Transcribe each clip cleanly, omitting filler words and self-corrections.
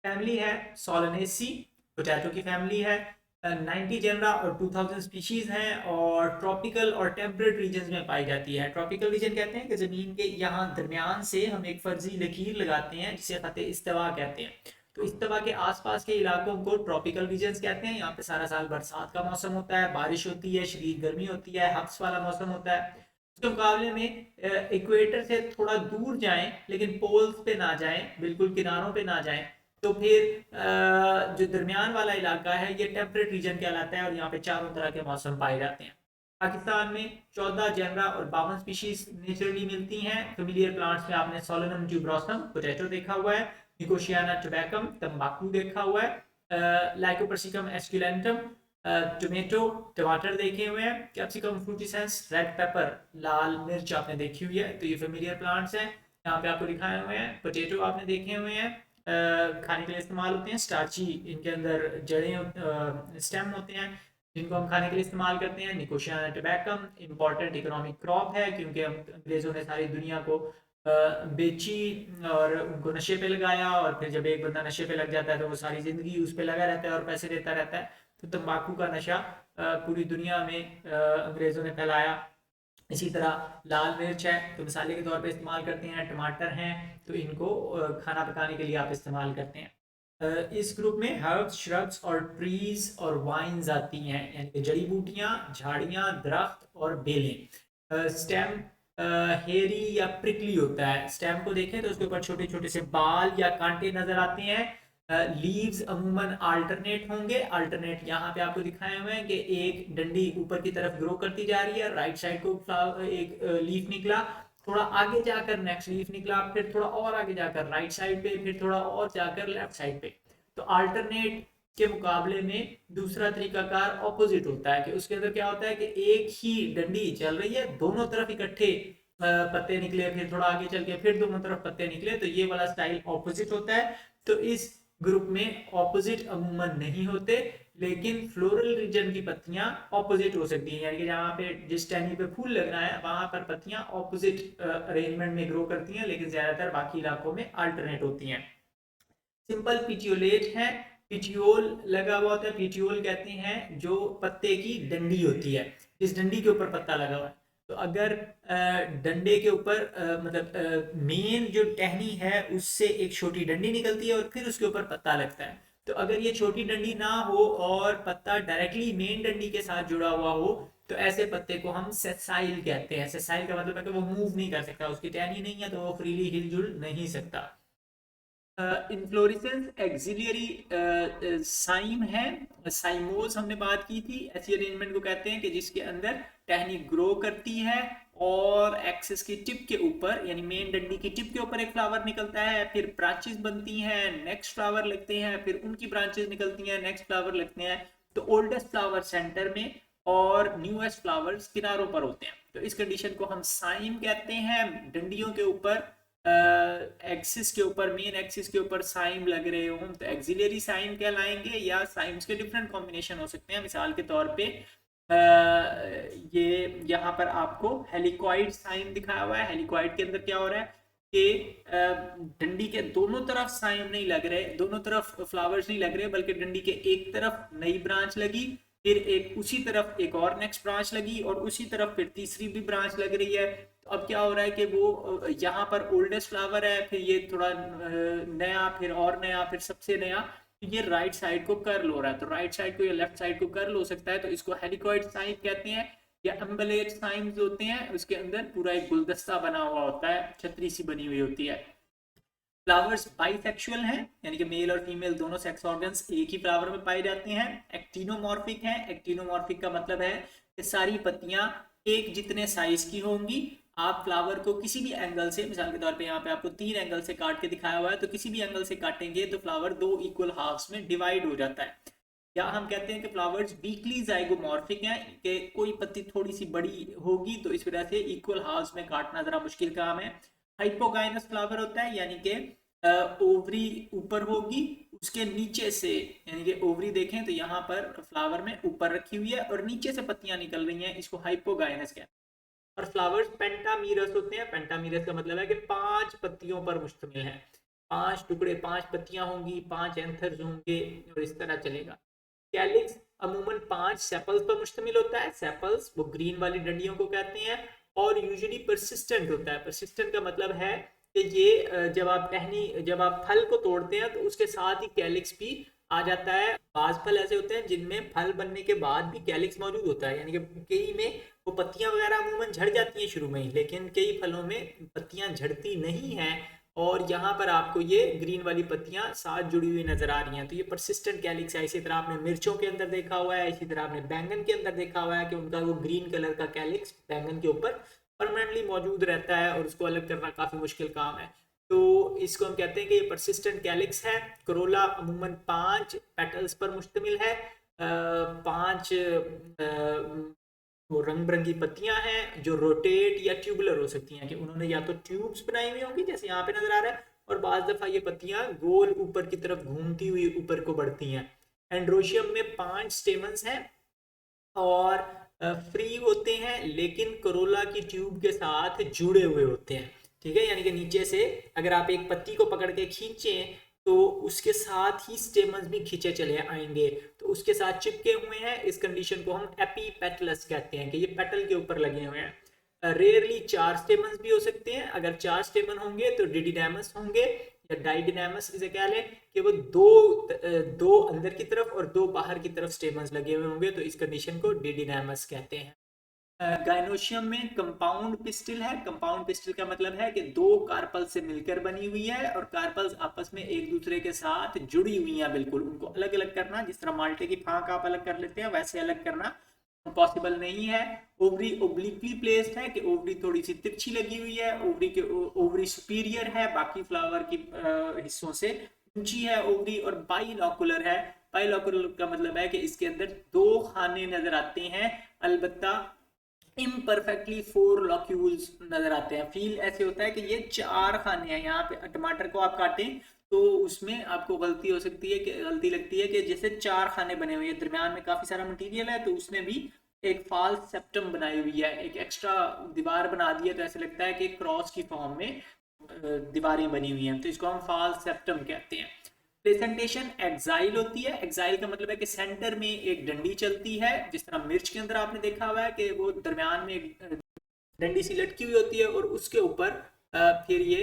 Family है Solanaceae, potato की family है। 90 जेनरा और 2000 स्पीशीज हैं और ट्रॉपिकल और टेम्परेट रीजन्स में पाई जाती है। ट्रॉपिकल रीजन कहते हैं कि ज़मीन के यहाँ दरमियान से हम एक फर्जी लकीर लगाते हैं जिसे ख़त इस्तवा कहते हैं। तो इस्तवा के आसपास के इलाकों को ट्रॉपिकल रीजन्स कहते हैं। यहाँ पे सारा साल बरसात का मौसम होता है, बारिश होती है, शदीद गर्मी होती है, हब्स वाला मौसम होता है। उसके मुकाबले में इक्वेटर से थोड़ा दूर जाएं लेकिन पोल्स पे ना जाएं, बिल्कुल किनारों पे ना जाएं, तो फिर जो दरमियान वाला इलाका है ये टेम्परेट रीजन कहलाता है और यहाँ पे चारों तरह के मौसम पाए जाते हैं। पाकिस्तान में 14 जेनरा और 52 स्पीशीज नेचुरली मिलती हैं। फेमिलियर प्लांट्स में आपने सोलेनम ट्यूबरोसम पोटैटो देखा हुआ है, निकोशियाना टोबैकम तंबाकू देखा हुआ है, लाइकोपर्सिकम एस्कुलेंटम टोमेटो टमाटर देखे हुए हैं, कैप्सिकम फ्रूटिसेंस रेड पेपर लाल मिर्च आपने देखी हुई है। तो ये फेमिलियर प्लांट्स हैं, यहाँ पे आपको दिखाए हुए हैं। पोटैटो आपने देखे हुए हैं, खाने के लिए इस्तेमाल होते हैं, स्टार्ची इनके अंदर जड़ें स्टेम होते हैं जिनको हम खाने के लिए इस्तेमाल करते हैं। निकोशियाना टोबैकम इंपॉर्टेंट इकोनॉमिक क्रॉप है क्योंकि अंग्रेज़ों ने सारी दुनिया को बेची और उनको नशे पे लगाया, और फिर जब एक बंदा नशे पे लग जाता है तो वो सारी ज़िंदगी उस पे लगा रहता है और पैसे देता रहता है। तो तंबाकू का नशा पूरी दुनिया में अंग्रेज़ों ने फैलाया। इसी तरह लाल मिर्च है तो मसाले के तौर पे इस्तेमाल करते हैं, टमाटर हैं तो इनको खाना पकाने के लिए आप इस्तेमाल करते हैं। इस ग्रुप में हर्ब्स श्रब्स और ट्रीज और वाइन्स आती हैं, यानी कि जड़ी बूटियां, झाड़ियां, दरख्त और बेलें। स्टेम हेरी या प्रिकली होता है। स्टेम को देखें तो उसके ऊपर छोटे छोटे से बाल या कांटे नजर आते हैं। लीव्स अमूमन अल्टरनेट होंगे। अल्टरनेट यहाँ पे आपको दिखाए हुए हैं कि एक डंडी ऊपर की तरफ ग्रो करती जा रही है, राइट साइड को एक लीफ निकला, थोड़ा आगे जाकर नेक्स्ट लीफ निकला, फिर थोड़ा और आगे जाकर राइट साइड पे, फिर थोड़ा और जाकर लेफ्ट साइड पे। तो अल्टरनेट के मुकाबले में दूसरा तरीकाकार ऑपोजिट होता है कि उसके अंदर क्या होता है कि एक ही डंडी चल रही है, दोनों तरफ इकट्ठे पत्ते निकले, फिर थोड़ा आगे चल के फिर दोनों तरफ पत्ते निकले, तो ये वाला स्टाइल ऑपोजिट होता है। तो इस ग्रुप में ऑपोजिट अमूमन नहीं होते, लेकिन फ्लोरल रीजन की पत्तियां ऑपोजिट हो सकती हैं, यानी कि जहाँ पे जिस टहनी पे फूल लगना है वहां पर पत्तियां ऑपोजिट अरेंजमेंट में ग्रो करती हैं, लेकिन ज्यादातर बाकी इलाकों में अल्टरनेट होती हैं। सिंपल पिटियोलेट है, पिटियोल लगा हुआ होता है। पिटियोल कहते हैं जो पत्ते की डंडी होती है, इस डंडी के ऊपर पत्ता लगा हुआ है। तो अगर डंडे के ऊपर मतलब मेन जो टहनी है उससे एक छोटी डंडी निकलती है और फिर उसके ऊपर पत्ता लगता है। तो अगर ये छोटी डंडी ना हो और पत्ता डायरेक्टली मेन डंडी के साथ जुड़ा हुआ हो तो ऐसे पत्ते को हम सेसाइल कहते हैं। सेसाइल का मतलब है कि वो मूव नहीं कर सकता, उसकी टहनी नहीं है तो वो फ्रीली हिलजुल नहीं सकता। इन्फ्लोरेसेंस एक्सिलियरी साइम है, साइमोस हमने बात की थी। ऐसी अरेंजमेंट को कहते हैं कि जिसके अंदर टहनी ग्रो करती है और एक्सिस की टिप के ऊपर यानी मेन डंडी की टिप के ऊपर एक फ्लावर निकलता है, फिर ब्रांचेस बनती हैं, नेक्स्ट फ्लावर लगते हैं, फिर उनकी ब्रांचेस निकलती हैं, नेक्स्ट फ्लावर लगते हैं। तो ओल्डेस्ट फ्लावर सेंटर में और न्यूएस्ट फ्लावर्स किनारों पर होते हैं। तो इस कंडीशन को हम साइम कहते हैं। डंडियों के ऊपर एक्सिस के ऊपर मेन एक्सिस के ऊपर साइम लग रहे हो तो एक्सिलरी साइम कहलाएंगे, या साइम्स के डिफरेंट कॉम्बिनेशन हो सकते हैं। मिसाल के तौर पे ये यहाँ पर आपको हेलिकॉइड साइम दिखाया हुआ है। हेलिकॉइड के अंदर क्या हो रहा है कि डंडी के दोनों तरफ साइम नहीं लग रहे, दोनों तरफ फ्लावर्स नहीं लग रहे, बल्कि डंडी के एक तरफ नई ब्रांच लगी, फिर एक उसी तरफ एक और नेक्स्ट ब्रांच लगी और उसी तरफ फिर तीसरी भी ब्रांच लग रही है। तो अब क्या हो रहा है कि वो यहाँ पर ओल्डेस्ट फ्लावर है, फिर ये थोड़ा नया, फिर और नया, फिर सबसे नया, तो ये राइट साइड को कर्ल हो रहा है। तो राइट साइड को या लेफ्ट साइड को कर्ल हो सकता है, तो इसको हेलिकॉइड साइन कहते हैं। या एम्बलेट साइंस होते हैं, उसके अंदर पूरा एक गुलदस्ता बना हुआ होता है, छतरी सी बनी हुई होती है। फ्लावर्स बाइसेक्सुअल हैं, यानी कि मेल और फीमेल दोनों सेक्स ऑर्गन्स एक ही फ्लावर में पाए जाते हैं। एक्टिनोमॉर्फिक है। एक्टिनोमॉर्फिक का मतलब है कि सारी पत्तियां एक जितने साइज की होंगी। आप फ्लावर को किसी भी एंगल से, मिसाल के तौर पे यहाँ पे आपको 3 एंगल से काट के दिखाया हुआ है, तो किसी भी एंगल से काटेंगे तो फ्लावर 2 इक्वल हाफ्स में डिवाइड हो जाता है। या हम कहते हैं कि फ्लावर्स वीकली जाइगोमॉर्फिक हैं, कि कोई पत्ती थोड़ी सी बड़ी होगी तो इस वजह से इक्वल हाफ्स में काटना जरा मुश्किल काम है। हाइपोगाइनस फ्लावर होता है, यानी कि ओवरी ऊपर होगी, उसके नीचे से, यानी कि ओवरी देखें तो यहाँ पर फ्लावर में ऊपर रखी हुई है और नीचे से पत्तियां निकल रही हैं, इसको हाइपोगाइनस कहते हैं। और फ्लावर्स पेंटामीरस होते हैं। पेंटामीरस का मतलब है कि 5 पत्तियों पर मुश्तमिल है। 5 टुकड़े, 5 पत्तियां होंगी, 5 एंथर्स होंगे और इस तरह चलेगा। कैलिक्स अमूमन 5 सेपल्स पर मुश्तमिल होता है। सेपल्स वो ग्रीन वाली डंडियों को कहते हैं और यूजुअली परसिस्टेंट होता है। परसिस्टेंट का मतलब है कि ये जब आप फल को तोड़ते हैं तो उसके साथ ही कैलिक्स भी आ जाता है। बाज फल ऐसे होते हैं जिनमें फल बनने के बाद भी कैलिक्स मौजूद होता है, यानी कि कई में वो पत्तियां वगैरह अमूमन झड़ जाती हैं शुरू में ही, लेकिन कई फलों में पत्तियां झड़ती नहीं हैं और यहाँ पर आपको ये ग्रीन वाली पत्तियां साथ जुड़ी हुई नजर आ रही हैं, तो ये परसिस्टेंट कैलिक्स है। इसी तरह आपने मिर्चों के अंदर देखा हुआ है, इसी तरह आपने बैंगन के अंदर देखा हुआ है कि उनका वो ग्रीन कलर का कैलिक्स बैंगन के ऊपर परमानेंटली मौजूद रहता है और उसको अलग करना काफी मुश्किल काम है। तो इसको हम कहते हैं कि ये परसिस्टेंट कैलिक्स है। करोला अमूमन 5 पेटल्स पर मुश्तमिल है। 5 वो रंग बिरंगी पत्तियां हैं जो रोटेट या ट्यूबुलर हो सकती हैं, कि उन्होंने या तो ट्यूब्स बनाई हुई होंगी जैसे यहाँ पे नजर आ रहा है, और बाज दफा ये पत्तियां गोल ऊपर की तरफ घूमती हुई ऊपर को बढ़ती हैं। एंड्रोशियम में 5 स्टेमन्स हैं और फ्री होते हैं, लेकिन करोला की ट्यूब के साथ जुड़े हुए होते हैं। ठीक है, यानी कि नीचे से अगर आप एक पत्ती को पकड़ के खींचें तो उसके साथ ही स्टेमन्स भी खींचे चले आएंगे, तो उसके साथ चिपके हुए हैं। इस कंडीशन को हम एपीपेटलस कहते हैं कि ये पेटल के ऊपर लगे हुए हैं। रेयरली 4 स्टेमन्स भी हो सकते हैं। अगर 4 स्टेमन होंगे तो डिडिडामस होंगे या डाइडिडामस इसे कह लें कि वो दो अंदर की तरफ और 2 बाहर की तरफ स्टेमन्स लगे हुए होंगे, तो इस कंडीशन को डिडिडामस कहते हैं। गाइनोशियम में कंपाउंड पिस्टिल है। कंपाउंड पिस्टिल का मतलब है कि 2 कार्पल से मिलकर बनी हुई है और कार्पल्स आपस में एक दूसरे के साथ जुड़ी हुई हैं बिल्कुल। उनको अलग अलग करना, जिस तरह माल्टे की फांक आप अलग कर लेते हैं, वैसे अलग करना पॉसिबल नहीं है। ओवरी ओब्लिकली प्लेस्ड है कि ओवरी थोड़ी सी तिरछी लगी हुई है। ओवरी सुपीरियर है, बाकी फ्लावर की हिस्सों से ऊंची है ओवरी, और बाइलॉकुलर है। बाइलॉकुलर का मतलब है कि इसके अंदर 2 खाने नजर आते हैं, अलबत्ता इम्परफेक्टली 4 लॉक्यूल्स नजर आते हैं। फील ऐसे होता है कि ये 4 खाने हैं। यहाँ पे टमाटर को आप काटें तो उसमें आपको गलती हो सकती है कि गलती लगती है कि जैसे 4 खाने बने हुए हैं, दरमियान में काफी सारा मटेरियल है, तो उसमें भी एक फाल्स सेप्टम बनाई हुई है, एक एक्स्ट्रा दीवार बना दी है, तो ऐसे लगता है कि क्रॉस की फॉर्म में दीवारें बनी हुई हैं, तो इसको हम फाल्स सेप्टम कहते हैं। प्रेजेंटेशन एक्साइल होती है। एक्साइल का मतलब है कि सेंटर में एक डंडी चलती है, जिस तरह मिर्च के अंदर आपने देखा हुआ है कि वो दरमियान में एक डंडी सी लटकी हुई होती है और उसके ऊपर फिर ये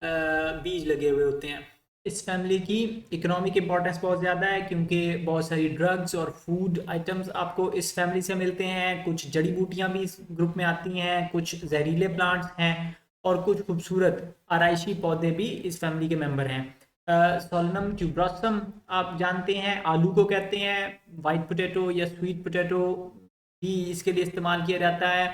बीज लगे हुए होते हैं। इस फैमिली की इकोनॉमिक इंपॉर्टेंस बहुत ज़्यादा है क्योंकि बहुत सारी ड्रग्स और फूड आइटम्स आपको इस फैमिली से मिलते हैं। कुछ जड़ी बूटियां भी इस ग्रुप में आती हैं, कुछ जहरीले प्लांट्स हैं और कुछ खूबसूरत आराइशी पौधे भी इस फैमिली के मेंबर हैं। सोलनम ट्यूब्रोसम आप जानते हैं, आलू को कहते हैं। वाइट पोटैटो या स्वीट पोटैटो भी इसके लिए इस्तेमाल किया जाता है।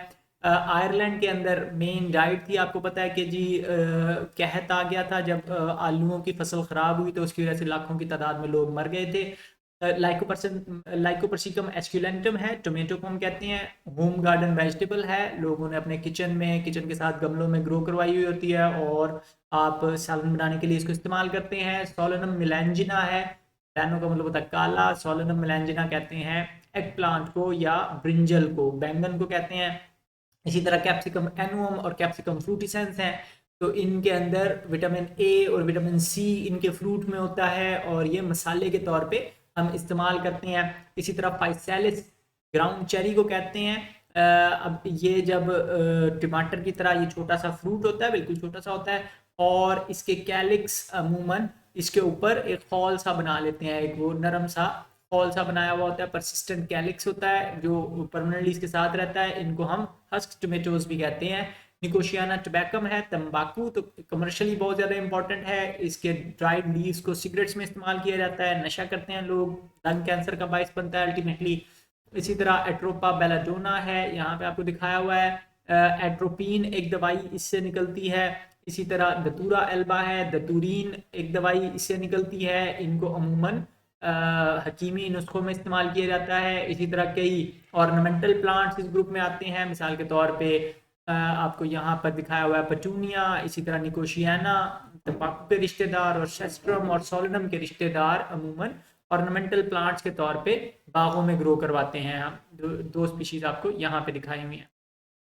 आयरलैंड के अंदर मेन डाइट थी, आपको पता है कि जी कहत आ गया था जब आलूओं की फसल ख़राब हुई तो उसकी वजह से लाखों की तादाद में लोग मर गए थे। लाइकोपर्सिकम एस्कुलेंटम है, टोमेटो को हम कहते हैं। होम गार्डन वेजिटेबल है, लोगों ने अपने किचन के साथ गमलों में ग्रो करवाई हुई होती है और आप सालन बनाने के लिए इसको इस्तेमाल करते हैं। सोलनम मिलेंजिना है, बैनो का मतलब होता है काला, सोलनम मिलेंजिना कहते हैं एग प्लांट को या ब्रिंजल को, बैंगन को कहते हैं। इसी तरह कैप्सिकम एनुअम और कैप्सिकम फ्रूटिसेंस हैं, तो इनके अंदर विटामिन ए और विटामिन सी इनके फ्रूट में होता है और ये मसाले के तौर पे हम इस्तेमाल करते हैं। इसी तरह फाइसेलिस ग्राउंड चेरी को कहते हैं। अब ये जब टमाटर की तरह ये छोटा सा फ्रूट होता है, बिल्कुल छोटा सा होता है और इसके कैलिक्स अमूमन इसके ऊपर एक फॉल सा बना लेते हैं, एक वो नरम सा फॉल सा बनाया हुआ होता है, परसिस्टेंट कैलिक्स होता है जो परमानेंटली इसके साथ रहता है। इनको हम हस्क टोमेटोज भी कहते हैं। निकोशियाना टबैकम है, तंबाकू, तो कमर्शियली बहुत ज़्यादा इंपॉर्टेंट है। इसके ड्राइड लीव्स को सिगरेट्स में इस्तेमाल किया जाता है, नशा करते हैं लोग, लंग कैंसर का बाइस बनता है अल्टीमेटली। इसी तरह एट्रोपा बेलाडोना है, यहाँ पे आपको दिखाया हुआ है। एट्रोपिन एक दवाई इससे निकलती है। इसी तरह दतूरा एल्बा है, दतूरीन एक दवाई इससे निकलती है। इनको अमूमन हकीमी नुस्खों में इस्तेमाल किया जाता है। इसी तरह कई ऑर्नामेंटल प्लांट्स इस ग्रुप में आते हैं, मिसाल के तौर पे आपको यहाँ पर दिखाया हुआ है पटूनिया, इसी तरह निकोशियाना तंबाकू के रिश्तेदार और शेस्ट्रम और सोलनम के रिश्तेदार अमूमन ऑर्नामेंटल प्लांट्स के तौर पे बागों में ग्रो करवाते हैं। हम दो स्पीशीज आपको यहाँ पे दिखाई हुई हैं।